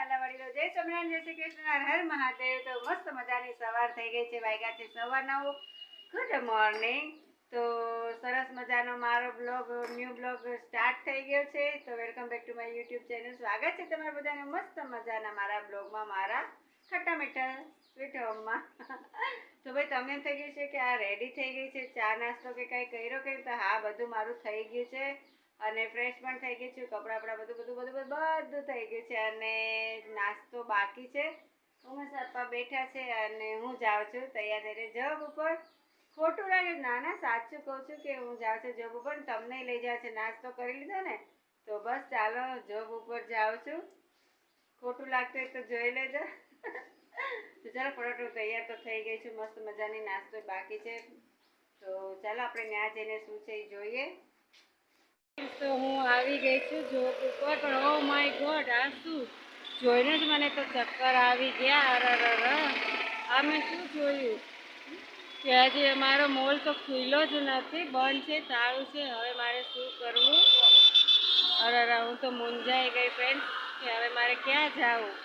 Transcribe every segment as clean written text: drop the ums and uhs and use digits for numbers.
વાલા વડીલો, જય સ્વામિનારાયણ, જય શ્રી કૃષ્ણ, હર હર મહાદેવ। તો મસ્ત મજાની સવાર થઈ ગઈ છે, વાગ્યા છે 9:15। Good morning. તો સરસ મજાનો મારો બ્લોગ, ન્યૂ બ્લોગ સ્ટાર્ટ થઈ ગયો છે। તો welcome back to my YouTube channel. સ્વાગત છે તમારા બધાનું મસ્ત મજાના મારા બ્લોગમાં, મારા ખટ્ટા મીઠા સ્વીટ હોમમાં। તો ભાઈ તમને એમ થઈ ગયું છે કે આ રેડી થઈ ગઈ છે, ચા નાસ્તો કે કાંઈ કર્યો કે? તો હા, બધું મારું થઈ ગયું છે અને ફ્રેશ પણ થઈ ગઈ છું, કપડાં બધું થઈ ગયું છે અને નાસ્તો બાકી છે। ઉમેશ પપ્પા બેઠા છે અને હું જાઉં છું તૈયાર થઈને જોબ ઉપર। ખોટું લાગે? ના ના, સાચું કહું છું કે હું જાઉં છું જોબ ઉપર, તમને લઈ જાય છે। નાસ્તો કરી લીધો ને, તો બસ ચાલો જોબ ઉપર જાઉં છું। ખોટું લાગતું હોય તો જોઈ લેજો। તો ચાલો ફટાફટ તૈયાર તો થઈ ગઈ છું, મસ્ત મજાની નાસ્તો બાકી છે। તો ચાલો આપણે ત્યાં જઈને શું છે એ જોઈએ। તો હું આવી ગઈ છું જોબ ઉપર, પણ ઓ માય ગોડ, આ શું જોઈને જ મને તો ચક્કર આવી ગયા। આ મેં શું જોયું કે આજે અમારો મોલ તો ખુલ્લો જ નથી, બંધ છે, તાળું છે। હવે મારે શું કરવું? હું તો મૂંઝાઈ ગઈ ફ્રેન્ડ કે હવે મારે ક્યાં જાવું।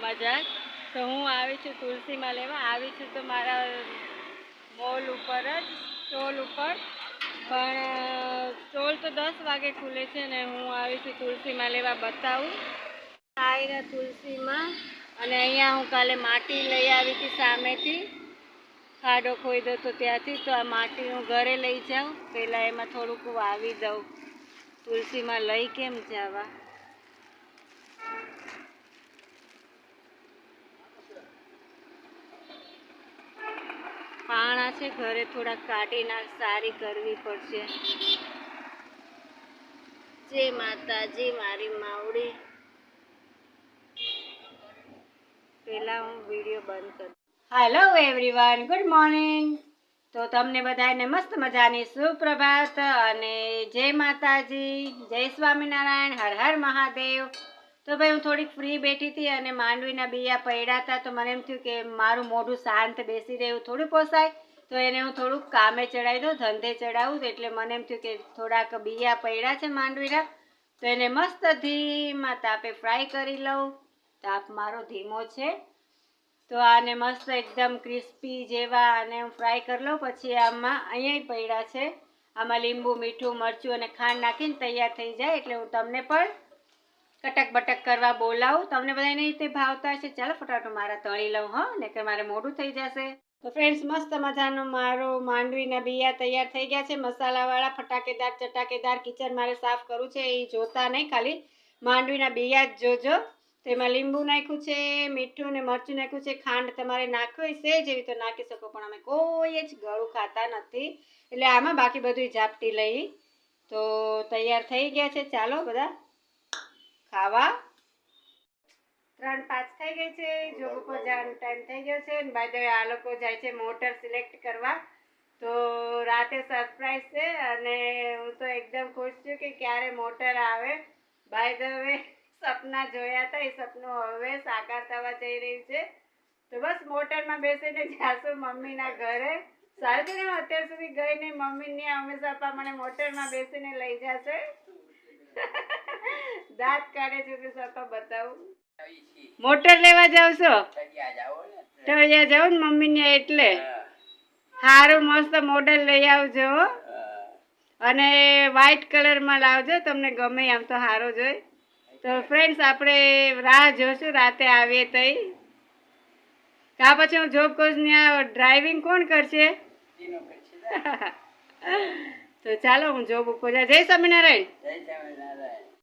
મજાક। તો હું આવી છું તુલસીમાં લેવા, આવી છું તો મારા મોલ ઉપર જ, સ્ટોલ ઉપર, પણ સ્ટોલ તો 10 વાગે ખુલે છે ને હું આવી છું તુલસીમાં લેવા। બતાવું આવીને તુલસીમાં, અને અહીંયા હું કાલે માટી લઈ આવી હતી સામેથી, ખાડો ખોદ્યો તો ત્યાંથી। તો આ માટી હું ઘરે લઈ જાઉં, પહેલાં એમાં થોડુંક વાવી દઉં। તુલસીમાં લઈ કેમ જવા? પાણા છે ઘરે, થોડાક કાઢી નાખ, સારી કરવી પડશે। જય માતાજી મારી માવડી। પહેલા હું વિડીયો બંધ કરું। Hello everyone, good morning. તો તમને બધાને મસ્ત મજાની સુપ્રભાત અને જય માતાજી, જય સ્વામિનારાયણ, હર હર મહાદેવ। તો ભાઈ હું થોડીક ફ્રી બેઠી હતી અને માંડવીના બિયા પડ્યા હતા, તો મને એમ થયું કે મારું મોઢું શાંત બેસી રહે એવું થોડું પોસાય, તો એને હું થોડુંક કામે ચડાવી દઉં, ધંધે ચડાવું। તો એટલે મને એમ થયું કે થોડાક બિયા પડ્યા છે માંડવીના, તો એને મસ્ત ધીમા તાપે ફ્રાય કરી લઉં। તાપ મારો ધીમો છે, તો આને મસ્ત એકદમ ક્રિસ્પી જેવા અને હું ફ્રાય કરી લઉં। પછી આમાં અહીંયા પડ્યા છે, આમાં લીંબુ, મીઠું, મરચું અને ખાંડ નાખીને તૈયાર થઈ જાય, એટલે હું તમને પણ કટક બટક કરવા બોલાવું। તમને બધાને રીતે ભાવતા હશે। ચાલો ફટાફટ મારા તળી લઉં, હો ને કે મારે મોઢું થઈ જશે। તો ફ્રેન્ડ્સ, મસ્ત મજાનો મારો માંડવીના બિયા તૈયાર થઈ ગયા છે, મસાલાવાળા, ફટાકેદાર ચટાકેદાર। કિચન મારે સાફ કરવું છે, એ જોતા નહીં, ખાલી માંડવીના બિયા જ જોજો। તેમાં લીંબુ નાખ્યું છે, મીઠું ને મરચું નાખ્યું છે, ખાંડ તમારે નાખવી છે જેવી તો નાખી શકો, પણ અમે કોઈ જ ગળું ખાતા નથી, એટલે આમાં બાકી બધું ઝાપટી લઈ। તો તૈયાર થઈ ગયા છે, ચાલો બધા ખાવા। 3:05 થઈ ગઈ છે, જોબ ઉપર જવાનો ટાઈમ થઈ ગયો છે। બાય ધ વે આ લોકો જાય છે મોટર સિલેક્ટ કરવા, તો રાતે સરપ્રાઈઝ છે અને હું તો એકદમ ખુશ છું કે ક્યારે મોટર આવે। બાય ધ વે સપના જોયા હતા, એ સપનું હવે સાકાર થવા જઈ રહ્યું છે। તો બસ મોટરમાં બેસીને જાશું મમ્મીના ઘરે। સારું છે ને, હું અત્યાર સુધી ગઈ નહીં, મમ્મીને હંમેશા પપ્પા મને મોટરમાં બેસીને લઈ જશે। દાંત કાઢે છે તો સપા બતાવું। મોટર લેવા જાવ છો? તળિયા જાવ ને મમ્મીને, એટલે સારું મસ્ત મોડલ લઈ આવજો અને વ્હાઈટ કલરમાં લાવજો, તમને ગમે આમ તો સારો જોઈ। તો ફ્રેન્ડ્સ, આપણે રાહ જોશું રાતે આવીએ તઈ। કા પછી હું જોબ કરું ત્યાં ડ્રાઇવિંગ કોણ કરશે? તો ચાલો હું જોબ ઉપર જાઉં। જય સ્વામિનારાયણ।